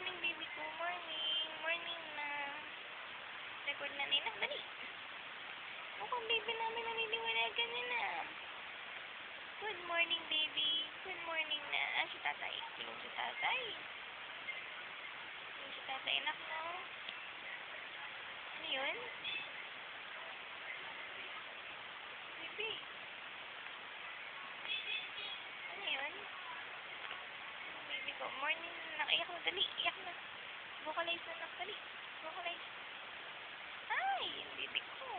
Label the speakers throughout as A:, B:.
A: morning, baby ko. Morning. Morning na. Record na nina. Dali. Mukhang baby namin naniniwalagan niya na. Good morning, baby. Good morning na. Si tatay. Tulog si tatay. Tulog si tatay. Anak, no? Ano yun? Baby. Ano yun? Baby ko. Morning na. Iyak na. Dali. Iyak na. Vocalize na, anak. Dali. Vocalize. Ay, yung baby ko.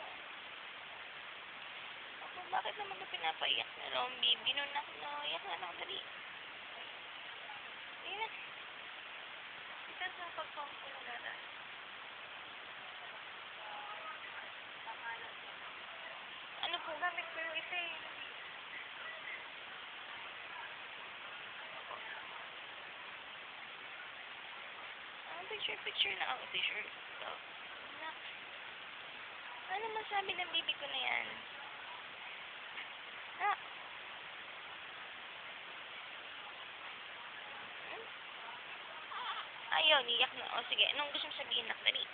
A: Ako, bakit naman ito pinapaiyak na lang, baby? No, nak, no. Iyak na, nak. Dali. Ayun na. Ito sa pag-pump ko ng gatas. Ano po, gamit ko yung isa eh. Picture na ako. Picture. So, nak. Ano masabi ng baby ko na yan? Nak. Hmm? Ayaw, niyak na. O sige, anong gusto mo sabihin, nak? Dali.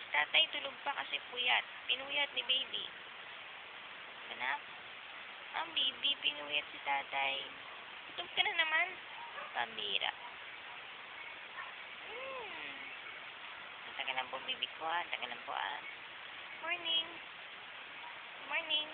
A: Si tatay tulog pa kasi puyat. Pinuyat ni baby. Anak? Ang baby, pinuyat si tatay. Tutog ka na naman. Pambira. Tagal lang po, baby ko, ah. Tagal lang po, ah. Morning. Morning.